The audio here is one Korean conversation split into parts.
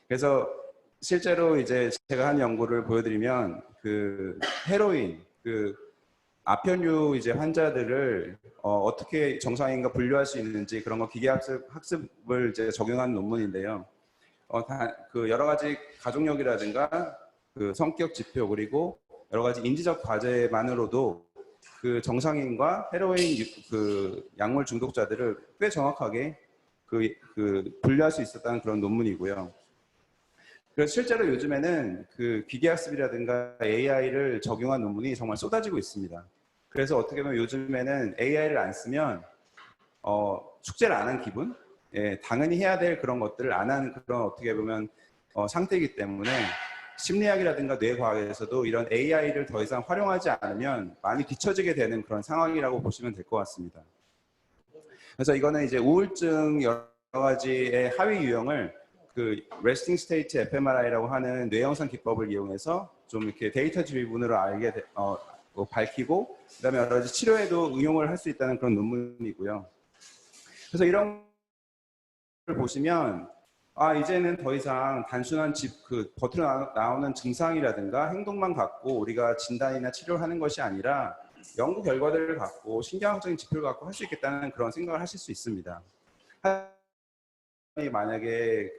그래서 실제로 이제 제가 한 연구를 보여드리면 그 헤로인, 그 아편류 이제 환자들을 어떻게 정상인과 분류할 수 있는지 그런 거 학습을 이제 적용한 논문인데요. 그 여러 가지 가족력이라든가 그 성격 지표 그리고 여러 가지 인지적 과제만으로도 그 정상인과 헤로인 그 약물 중독자들을 꽤 정확하게 그 분류할 수 있었다는 그런 논문이고요. 그래서 실제로 요즘에는 그 기계학습이라든가 AI를 적용한 논문이 정말 쏟아지고 있습니다. 그래서 어떻게 보면 요즘에는 AI를 안 쓰면 숙제를 안 한 기분? 예, 당연히 해야 될 그런 것들을 안 하는 그런 어떻게 보면 상태이기 때문에 심리학이라든가 뇌과학에서도 이런 AI를 더 이상 활용하지 않으면 많이 뒤처지게 되는 그런 상황이라고 보시면 될 것 같습니다. 그래서 이거는 이제 우울증 여러 가지의 하위 유형을 그 resting state fMRI라고 하는 뇌영상 기법을 이용해서 좀 이렇게 데이터 드리븐으로 밝히고 그다음에 여러 가지 치료에도 응용을 할 수 있다는 그런 논문이고요. 그래서 이런 걸 보시면 이제는 더 이상 단순한 겉으로 나오는 증상이라든가 행동만 갖고 우리가 진단이나 치료를 하는 것이 아니라 연구 결과들을 갖고 신경학적인 지표를 갖고 할 수 있겠다는 그런 생각을 하실 수 있습니다. 만약에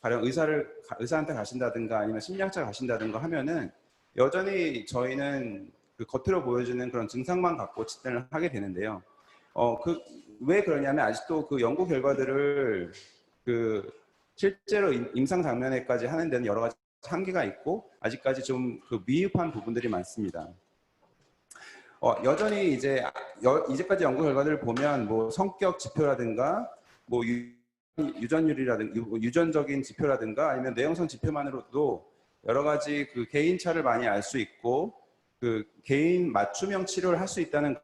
가령 의사한테 가신다든가 아니면 심리학자 가신다든가 하면은 여전히 저희는 그 겉으로 보여주는 그런 증상만 갖고 진단을 하게 되는데요. 왜 그러냐면 아직도 그 연구 결과들을 실제로 임상 장면에까지 하는 데는 여러 가지 한계가 있고 아직까지 좀 미흡한 부분들이 많습니다. 여전히 이제까지 연구 결과들을 보면 뭐 성격 지표라든가 뭐 유전율이라든가 유전적인 지표라든가 아니면 뇌영상 지표만으로도 여러 가지 그 개인차를 많이 알 수 있고 그 개인 맞춤형 치료를 할 수 있다는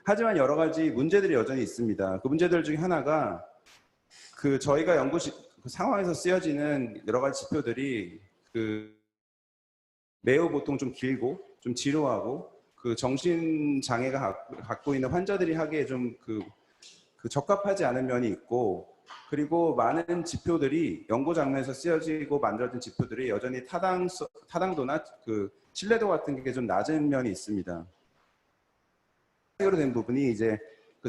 하지만 여러 가지 문제들이 여전히 있습니다. 그 문제들 중에 하나가 저희가 상황에서 쓰여지는 여러 가지 지표들이 매우 보통 좀 길고 좀 지루하고 정신 장애가 갖고 있는 환자들이 하기에 좀 적합하지 않은 면이 있고 그리고 많은 지표들이 연구 장면에서 쓰여지고 만들어진 지표들이 여전히 타당도나 신뢰도 같은 게 좀 낮은 면이 있습니다. 색으로 된 부분이 이제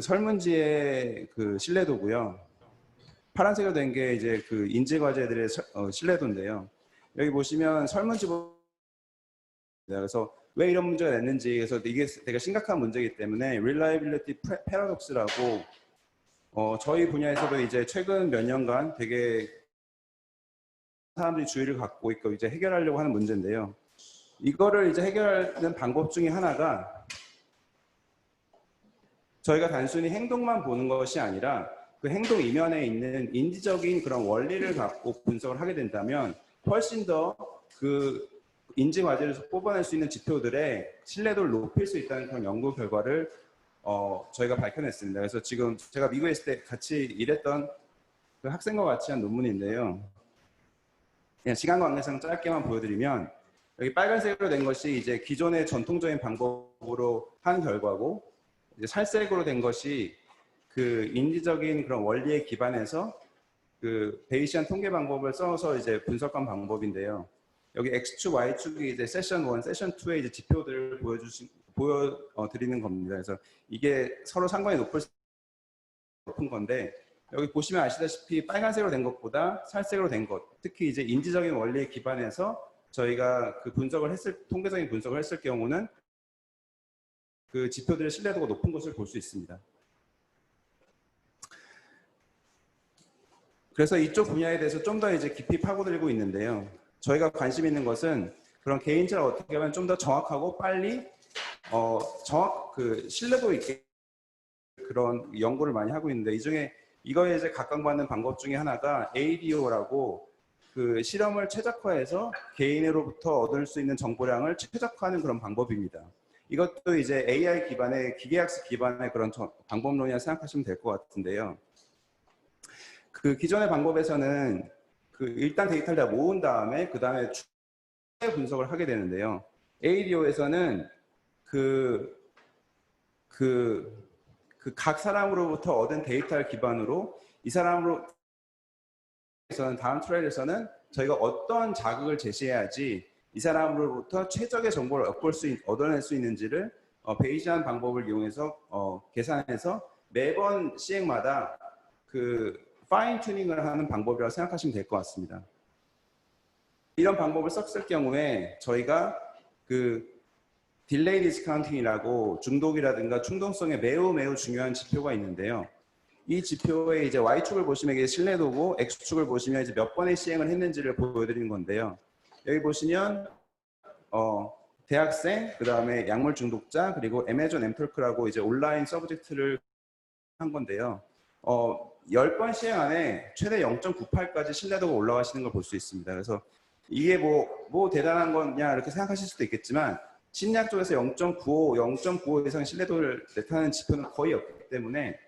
설문지의 신뢰도고요. 파란색으로 된 게 이제 인지 과제들의 신뢰도인데요. 여기 보시면 설문지 그래서 왜 이런 문제가 냈는지 그래서 이게 되게 심각한 문제이기 때문에 reliability paradox라고 저희 분야에서도 이제 최근 몇 년간 되게 사람들이 주의를 갖고 있고 이제 해결하려고 하는 문제인데요. 이거를 이제 해결하는 방법 중에 하나가 저희가 단순히 행동만 보는 것이 아니라 그 행동 이면에 있는 인지적인 그런 원리를 갖고 분석을 하게 된다면 훨씬 더 인지 과제에서 뽑아낼 수 있는 지표들의 신뢰도를 높일 수 있다는 그런 연구 결과를 저희가 밝혀냈습니다. 그래서 지금 제가 미국에 있을 때 같이 일했던 그 학생과 같이 한 논문인데요. 그냥 시간 관계상 짧게만 보여드리면 여기 빨간색으로 된 것이 이제 기존의 전통적인 방법으로 한 결과고 이제 살색으로 된 것이 인지적인 그런 원리에 기반해서 베이시안 통계 방법을 써서 이제 분석한 방법인데요. 여기 X축, Y축이 이제 세션 1, 세션 2의 이제 지표들을 보여드리는 겁니다. 그래서 이게 서로 상관이 높은 건데, 여기 보시면 아시다시피 빨간색으로 된 것보다 살색으로 된 것, 특히 이제 인지적인 원리에 기반해서 저희가 통계적인 분석을 했을 경우는 그 지표들의 신뢰도가 높은 것을 볼 수 있습니다. 그래서 이쪽 분야에 대해서 좀 더 이제 깊이 파고들고 있는데요. 저희가 관심 있는 것은 그런 개인차를 어떻게 하면 좀 더 정확하고 빨리 신뢰도 있게 그런 연구를 많이 하고 있는데 이 중에 이거에 이제 각광받는 방법 중에 하나가 ADO라고 실험을 최적화해서 개인으로부터 얻을 수 있는 정보량을 최적화하는 그런 방법입니다. 이것도 이제 AI 기반의 기계학습 기반의 그런 방법론이라 생각하시면 될 것 같은데요. 기존의 방법에서는 일단 데이터를 다 모은 다음에 그 다음에 분석을 하게 되는데요. ADO에서는 각 사람으로부터 얻은 데이터를 기반으로 이 사람으로 다음 트레일에서는 저희가 어떤 자극을 제시해야지 이 사람으로부터 최적의 정보를 얻어낼 수 있는지를 베이지안 방법을 이용해서 계산해서 매번 시행마다 그 파인 튜닝을 하는 방법이라고 생각하시면 될 것 같습니다. 이런 방법을 썼을 경우에 저희가 그 딜레이 디스카운팅이라고 중독이라든가 충동성에 매우 중요한 지표가 있는데요. 이 지표의 이제 Y축을 보시면 이게 신뢰도고 X축을 보시면 이제 몇 번의 시행을 했는지를 보여드리는 건데요. 여기 보시면 대학생, 그 다음에 약물 중독자, 그리고 애매존 엠톨크라고 이제 온라인 서브젝트를 한 건데요. 10번 시행 안에 최대 0.98까지 신뢰도가 올라가시는 걸 볼 수 있습니다. 그래서 이게 뭐 대단한 거냐 이렇게 생각하실 수도 있겠지만 심리학 쪽에서 0.95 이상 신뢰도를 나타내는 지표는 거의 없기 때문에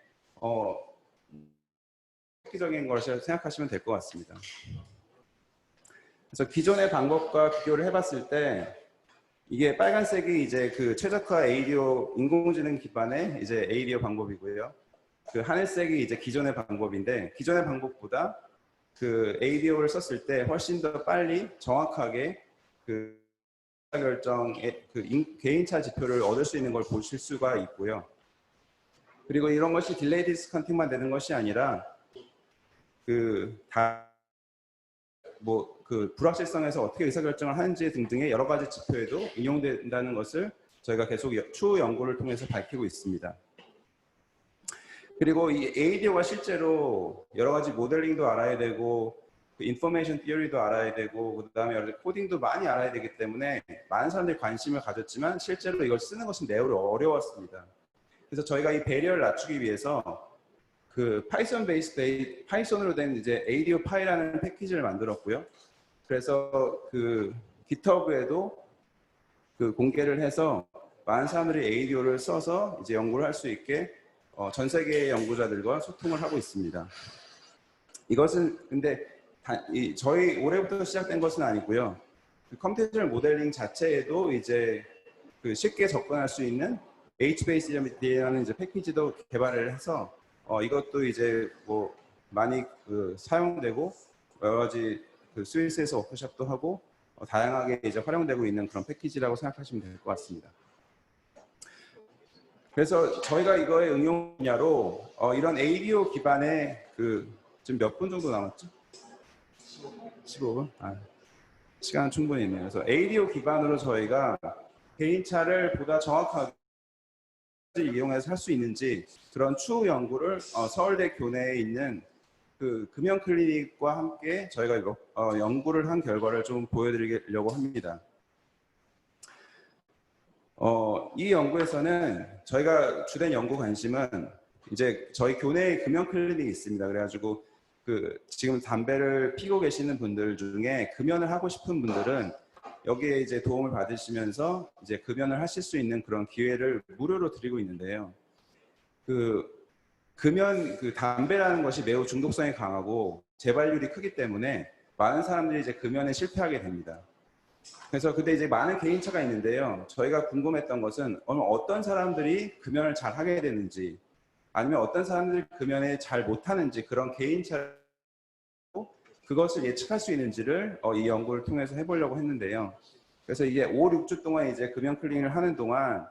획기적인 것을 생각하시면 될 것 같습니다. 그래서 기존의 방법과 비교를 해봤을 때 이게 빨간색이 이제 그 최적화 ADO 인공지능 기반의 이제 ADO 방법이고요. 그 하늘색이 이제 기존의 방법인데 기존의 방법보다 그 ADO를 썼을 때 훨씬 더 빨리 정확하게 그 결정의 그 개인차 지표를 얻을 수 있는 걸 보실 수가 있고요. 그리고 이런 것이 딜레이 디스카운팅만 되는 것이 아니라 그 불확실성에서 어떻게 의사결정을 하는지 등등의 여러 가지 지표에도應用된다는 것을 저희가 계속 추후 연구를 통해서 밝히고 있습니다. 그리고 이 ADO가 실제로 여러 가지 모델링도 알아야 되고 인포메이션 티어리도 알아야 되고 그 다음에 여러 가지 코딩도 많이 알아야 되기 때문에 많은 사람들이 관심을 가졌지만 실제로 이걸 쓰는 것은 매우 어려웠습니다. 그래서 저희가 이 배려를 낮추기 위해서 그 파이썬으로 된 이제 ADO 파이라는 패키지를 만들었고요. 그래서 그 GitHub에도 그 공개를 해서 많은 사람들이 ADO를 써서 이제 연구를 할 수 있게 전 세계의 연구자들과 소통을 하고 있습니다. 이것은 근데 저희 올해부터 시작된 것은 아니고요. 그 컴퓨테이셔널 모델링 자체에도 이제 그 쉽게 접근할 수 있는 HBase라는 이제 패키지도 개발을 해서 이것도 이제 뭐 많이 사용되고 여러 가지 그 스위스에서 워크숍도 하고 다양하게 이제 활용되고 있는 그런 패키지라고 생각하시면 될 것 같습니다. 그래서 저희가 이거의 응용 분야로 이런 ADO 기반의 지금 몇 분 정도 남았죠? 15분? 시간은 충분히 있네요. 그래서 ADO 기반으로 저희가 개인차를 보다 정확하게 이용해서 할 수 있는지 그런 추후 연구를 서울대 교내에 있는 그 금연 클리닉과 함께 저희가 연구를 한 결과를 좀 보여드리려고 합니다. 이 연구에서는 저희가 주된 연구 관심은 이제 저희 교내에 금연 클리닉이 있습니다. 그래가지고 지금 담배를 피고 계시는 분들 중에 금연을 하고 싶은 분들은 여기에 이제 도움을 받으시면서 이제 금연을 하실 수 있는 그런 기회를 무료로 드리고 있는데요. 담배라는 것이 매우 중독성이 강하고 재발률이 크기 때문에 많은 사람들이 이제 금연에 실패하게 됩니다. 그래서 근데 이제 많은 개인차가 있는데요. 저희가 궁금했던 것은 어떤 사람들이 금연을 잘 하게 되는지 아니면 어떤 사람들이 금연에 잘 못하는지 그런 개인차 그것을 예측할 수 있는지를 이 연구를 통해서 해보려고 했는데요. 그래서 이게 5, 6주 동안 이제 금연 클리닉을 하는 동안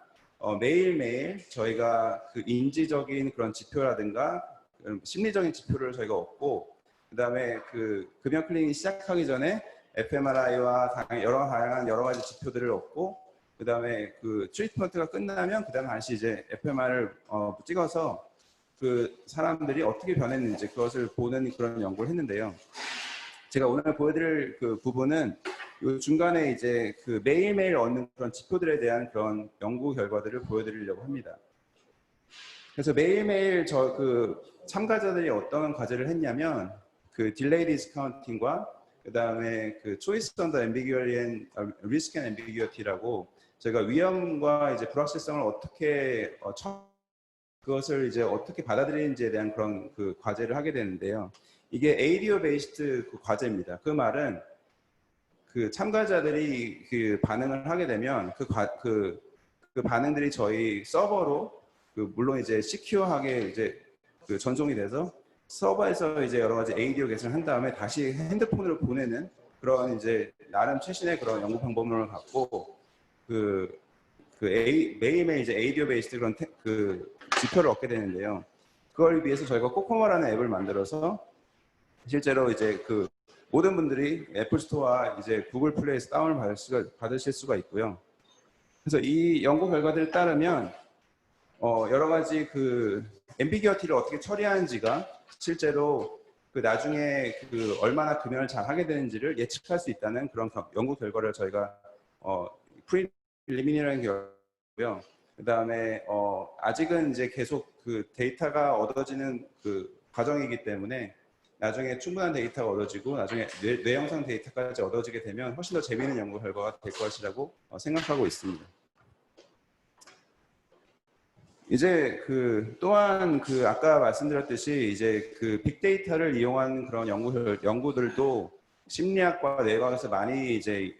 매일매일 저희가 그 인지적인 그런 지표라든가 심리적인 지표를 저희가 얻고 그다음에 그 금연 클리닉이 시작하기 전에 fMRI와 다양한 여러 가지 지표들을 얻고 그다음에 그 트리트먼트가 끝나면 그다음에 다시 이제 fMRI를 찍어서 그 사람들이 어떻게 변했는지 그것을 보는 그런 연구를 했는데요. 제가 오늘 보여드릴 그 부분은 이 중간에 이제 그 매일매일 얻는 그런 지표들에 대한 그런 연구 결과들을 보여드리려고 합니다. 그래서 매일매일 참가자들이 어떤 과제를 했냐면 그 딜레이 디스카운팅과 그 다음에 그 초이스 언더 앰비규어티 앤 리스크 앤 앰비규어티라고 저희가 위험과 이제 불확실성을 어떻게 그것을 이제 어떻게 받아들이는지에 대한 그런 그 과제를 하게 되는데요. 이게 ADO 베이스드 그 과제입니다. 그 말은 그 참가자들이 그 반응을 하게 되면 그 반응들이 저희 서버로 물론 이제 시큐어하게 이제 그 전송이 돼서 서버에서 이제 여러 가지 ADO 계산을 한 다음에 다시 핸드폰으로 보내는 그런 이제 나름 최신의 그런 연구 방법론을 갖고 매일매일 이제 ADO 베이스드 그런 지표를 얻게 되는데요. 그걸 위해서 저희가 코코모라는 앱을 만들어서 실제로 이제 모든 분들이 애플 스토어와 이제 구글 플레이에서 다운을 받으실 수가 있고요. 그래서 이 연구 결과들에 따르면 여러 가지 앰비기어티를 어떻게 처리하는지가 실제로 나중에 얼마나 금연을 잘 하게 되는지를 예측할 수 있다는 그런 연구 결과를 저희가 프리리미니라는 결과고요. 그다음에 아직은 이제 계속 데이터가 얻어지는 과정이기 때문에 나중에 충분한 데이터가 얻어지고 나중에 뇌 영상 데이터까지 얻어지게 되면 훨씬 더 재미있는 연구 결과가 될 것이라고 생각하고 있습니다. 이제 또한 아까 말씀드렸듯이 이제 빅데이터를 이용한 그런 연구들도 심리학과 뇌과학에서 많이 이제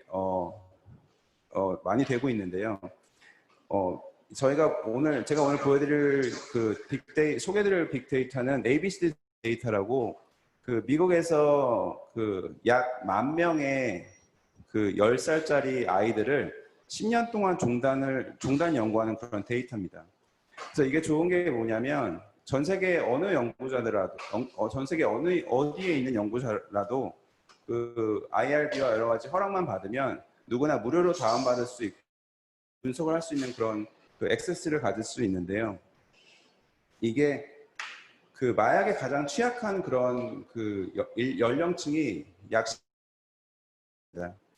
많이 되고 있는데요. 제가 오늘 보여드릴 소개드릴 빅데이터는 ABCD 데이터라고 미국에서 약 10,000명의 10살짜리 아이들을 10년 동안 종단 연구하는 그런 데이터입니다. 그래서 이게 좋은 게 뭐냐면 전 세계 어느 연구자들라도 전 세계 어디에 있는 연구자라도 IRB와 여러 가지 허락만 받으면 누구나 무료로 다운받을 수 있고 분석을 할 수 있는 그런 액세스를 가질 수 있는데요. 이게 마약에 가장 취약한 그런 연령층이 약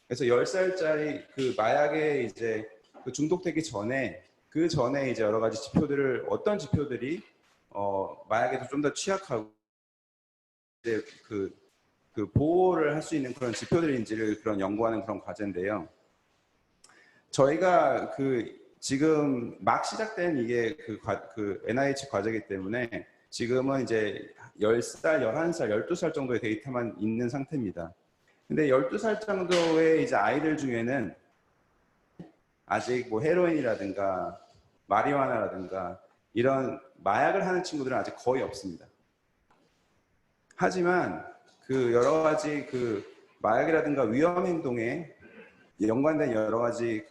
그래서 10살짜리 마약에 이제 중독되기 전에 이제 여러 가지 지표들을 어떤 지표들이 마약에도 좀 더 취약하고 이제 보호를 할 수 있는 그런 지표들인지를 연구하는 그런 과제인데요. 저희가 지금 막 시작된 이게 NIH 과제이기 때문에 지금은 이제 10살, 11살, 12살 정도의 데이터만 있는 상태입니다. 근데 12살 정도의 이제 아이들 중에는 아직 뭐 헤로인이라든가 마리화나라든가 이런 마약을 하는 친구들은 아직 거의 없습니다. 하지만 여러 가지 마약이라든가 위험 행동에 연관된 여러 가지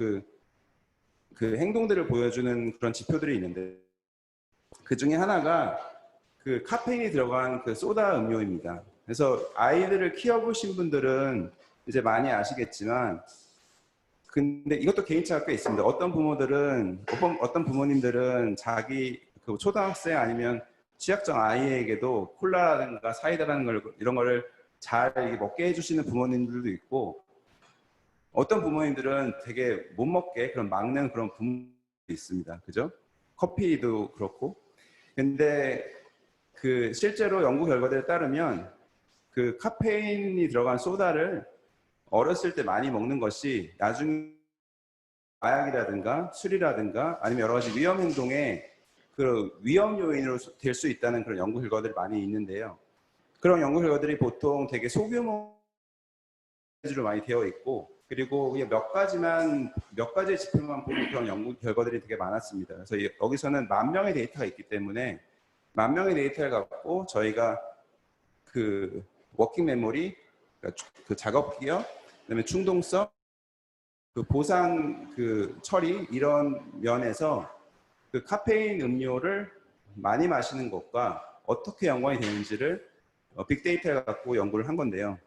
행동들을 보여주는 그런 지표들이 있는데 그 중에 하나가 카페인이 들어간 소다 음료입니다. 그래서 아이들을 키워보신 분들은 이제 많이 아시겠지만 근데 이것도 개인차가 꽤 있습니다. 어떤 부모님들은 자기 초등학생 아니면 취약장 아이에게도 콜라라든가 사이다라는 이런 거를 잘 먹게 해주시는 부모님들도 있고 어떤 부모님들은 되게 못 먹게 막는 그런 부모님도 있습니다. 그죠? 커피도 그렇고. 근데 실제로 연구 결과들에 따르면 카페인이 들어간 소다를 어렸을 때 많이 먹는 것이 나중에 마약이라든가 술이라든가 아니면 여러 가지 위험 행동에 위험 요인으로 될 수 있다는 그런 연구 결과들이 많이 있는데요. 그런 연구 결과들이 보통 되게 소규모로 많이 되어 있고 그리고 몇 가지 지표만 보는 그런 연구 결과들이 되게 많았습니다. 그래서 여기서는 10,000명의 데이터가 있기 때문에 10,000명의 데이터를 갖고 저희가 워킹 메모리, 작업 기억, 그다음에 충동성, 보상 처리 이런 면에서 카페인 음료를 많이 마시는 것과 어떻게 연관이 되는지를 빅데이터를 갖고 연구를 한 건데요.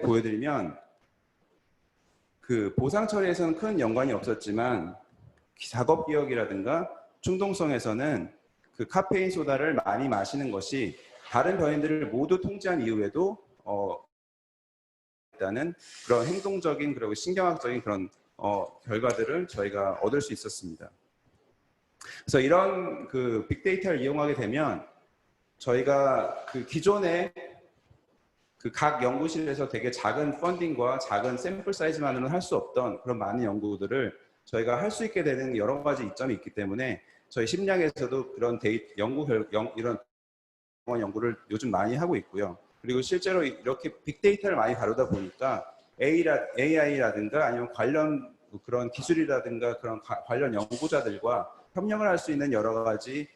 보여드리면 보상 처리에서는 큰 연관이 없었지만 작업 기억이라든가 충동성에서는 카페인 소다를 많이 마시는 것이 다른 변이들을 모두 통제한 이후에도 일단은 그런 행동적인 그리고 신경학적인 그런 결과들을 저희가 얻을 수 있었습니다. 그래서 이런 빅데이터를 이용하게 되면 저희가 기존에 각 연구실에서 되게 작은 펀딩과 작은 샘플 사이즈만으로는 할 수 없던 그런 많은 연구들을 저희가 할 수 있게 되는 여러 가지 이점이 있기 때문에 저희 심리학에서도 그런 이런 연구를 요즘 많이 하고 있고요. 그리고 실제로 이렇게 빅데이터를 많이 다루다 보니까 AI라든가 아니면 관련 그런 기술이라든가 그런 관련 연구자들과 협력을 할 수 있는 여러 가지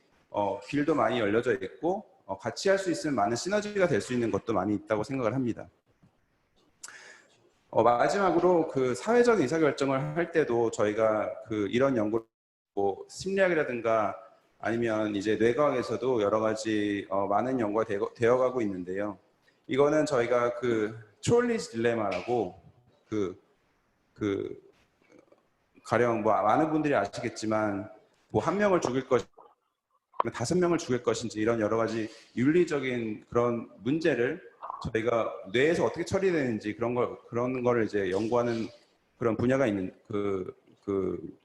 길도 많이 열려져 있고 같이 할 수 있으면 많은 시너지가 될 수 있는 것도 많이 있다고 생각을 합니다. 마지막으로 그 사회적 의사결정을 할 때도 저희가 그 이런 연구, 뭐 심리학이라든가 아니면 이제 뇌과학에서도 여러 가지 많은 연구가 되어가고 있는데요. 이거는 저희가 그 트롤리즈 딜레마라고 가령 뭐 많은 분들이 아시겠지만 뭐 한 명을 죽일 것인지 5명을 죽일 것인지 이런 여러 가지 윤리적인 그런 문제를 저희가 뇌에서 어떻게 처리되는지 그런 걸 이제 연구하는 그런 분야가 있는 그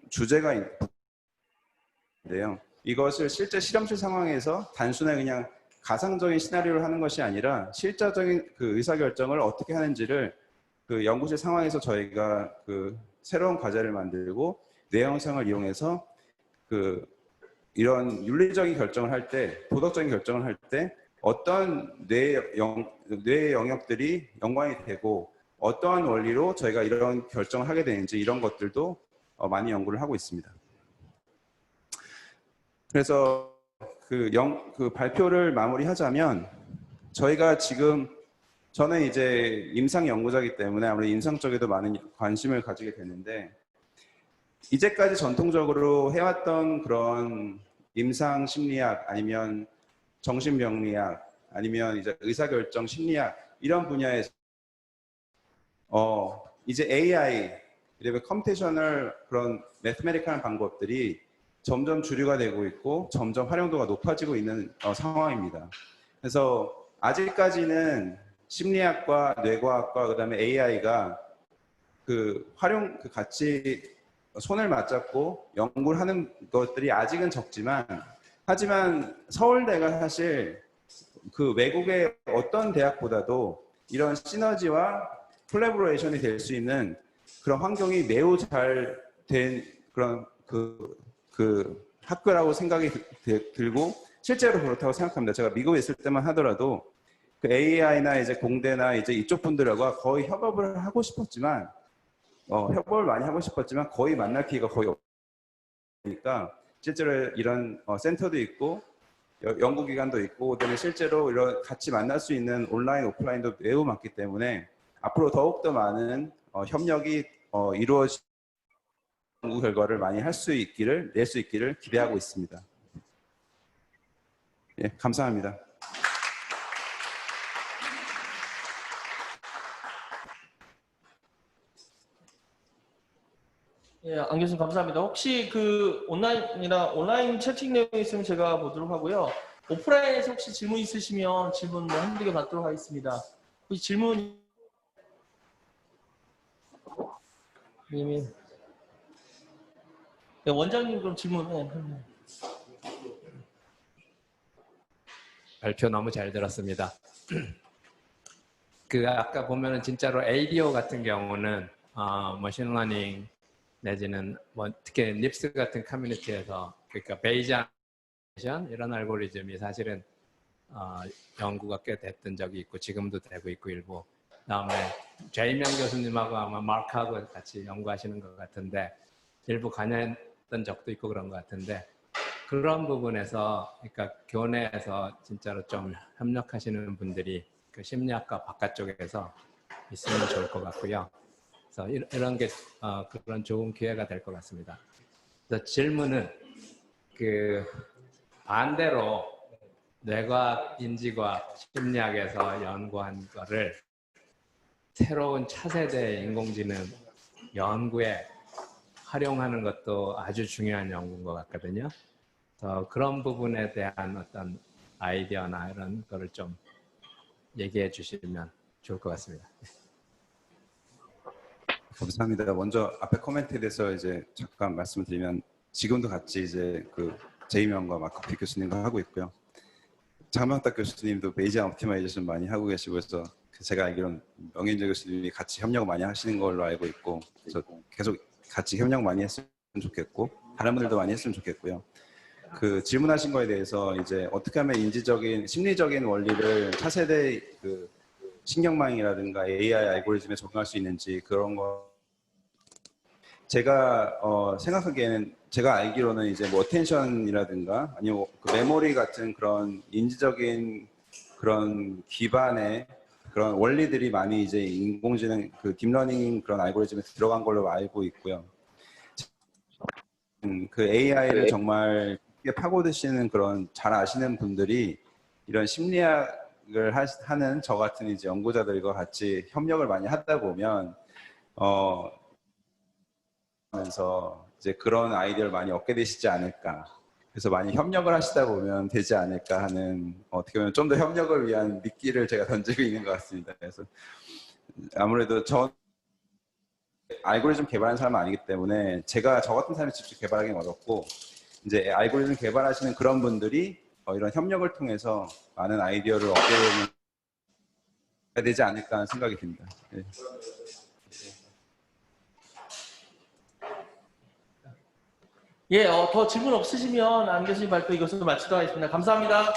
주제가 있는데요. 이것을 실제 실험실 상황에서 단순하게 그냥 가상적인 시나리오를 하는 것이 아니라 실제적인 그 의사결정을 어떻게 하는지를 그 연구실 상황에서 저희가 그 새로운 과제를 만들고 뇌 영상을 이용해서 이런 윤리적인 결정을 할 때, 도덕적인 결정을 할 때 어떤 뇌 영역들이 연관이 되고 어떠한 원리로 저희가 이런 결정을 하게 되는지 이런 것들도 많이 연구를 하고 있습니다. 그래서 그 발표를 마무리하자면 저희가 지금 저는 이제 임상 연구자이기 때문에 아무래도 임상 쪽에도 많은 관심을 가지게 되는데 이제까지 전통적으로 해왔던 그런 임상 심리학 아니면 정신병리학 아니면 이제 의사결정 심리학 이런 분야에서 이제 AI 그리고 컴퓨테이셔널 그런 매스메리컬한 방법들이 점점 주류가 되고 있고 점점 활용도가 높아지고 있는 상황입니다. 그래서 아직까지는 심리학과 뇌과학과 그다음에 AI가 같이 손을 맞잡고 연구를 하는 것들이 아직은 적지만 하지만 서울대가 사실 그 외국의 어떤 대학보다도 이런 시너지와 콜라보레이션이 될 수 있는 그런 환경이 매우 잘 된 그런 학교라고 생각이 들고 실제로 그렇다고 생각합니다. 제가 미국에 있을 때만 하더라도 그 AI나 이제 공대나 이제 이쪽 분들과 거의 협업을 하고 싶었지만 협업을 많이 하고 싶었지만 거의 만날 기회가 거의 없으니까 실제로 이런 센터도 있고 연구기관도 있고 그다음에 실제로 이런 같이 만날 수 있는 온라인 오프라인도 매우 많기 때문에 앞으로 더욱더 많은 협력이 이루어질 연구 결과를 많이 낼 수 있기를 기대하고 있습니다. 예, 감사합니다. 예, 안 교수님 감사합니다. 혹시 그 온라인 채팅 내용이 있으면 제가 보도록 하고요. 오프라인에서 혹시 질문 있으시면 질문 뭐 한두 개 받도록 하겠습니다. 혹시 질문 네, 원장님 그럼 질문. 발표 너무 잘 들었습니다. 아까 보면은 진짜로 ADO 같은 경우는 머신러닝 내지는 뭐 특히 립스 같은 커뮤니티에서 그러니까 베이지안 이런 알고리즘이 사실은 연구가 꽤 됐던 적이 있고 지금도 되고 있고 일부 그다음에 제이명 교수님하고 아마 마크하고 같이 연구하시는 것 같은데 일부 관여했던 적도 있고 그런 것 같은데 그런 부분에서 그러니까 교내에서 진짜로 좀 협력하시는 분들이 그 심리학과 바깥쪽에서 있으면 좋을 것 같고요. 그래서 이런 게 그런 좋은 기회가 될 것 같습니다. 그래서 질문은 반대로 뇌과학, 인지과학, 심리학에서 연구한 거를 새로운 차세대 인공지능 연구에 활용하는 것도 아주 중요한 연구인 것 같거든요. 그래서 그런 부분에 대한 어떤 아이디어나 이런 거를 좀 얘기해 주시면 좋을 것 같습니다. 감사합니다. 먼저 앞에 코멘트에 대해서 이제 잠깐 말씀을 드리면 지금도 같이 이제 제이명과 마커피 교수님과 하고 있고요. 장명탁 교수님도 베이지안 옵티마이제이션 많이 하고 계시고 해서 제가 알기로는 명인재 교수님이 같이 협력을 많이 하시는 걸로 알고 있고 그래서 계속 같이 협력 많이 했으면 좋겠고 다른 분들도 많이 했으면 좋겠고요. 질문하신 거에 대해서 이제 어떻게 하면 인지적인 심리적인 원리를 차세대 신경망이라든가 AI 알고리즘에 적용할 수 있는지 그런 거 제가 생각하기에는 제가 알기로는 이제 뭐 어텐션이라든가 아니면 그 메모리 같은 그런 인지적인 그런 기반의 그런 원리들이 많이 이제 인공지능 그 딥러닝 그런 알고리즘에 들어간 걸로 알고 있고요. 그 AI를 정말 깊게 파고드시는 그런 잘 아시는 분들이 이런 심리학을 하는 저 같은 이제 연구자들과 같이 협력을 많이 하다 보면 하면서 이제 그런 아이디어를 많이 얻게 되시지 않을까. 그래서 많이 협력을 하시다 보면 되지 않을까 하는 어떻게 보면 좀 더 협력을 위한 미끼를 제가 던지고 있는 것 같습니다. 그래서 아무래도 저 알고리즘 개발하는 사람은 아니기 때문에 제가 저 같은 사람이 직접 개발하기는 어렵고 이제 알고리즘 개발하시는 그런 분들이 이런 협력을 통해서 많은 아이디어를 얻게 되지 않을까 하는 생각이 듭니다. 네. 예, 더 질문 없으시면 안 교수님 발표 이것으로 마치도록 하겠습니다. 감사합니다.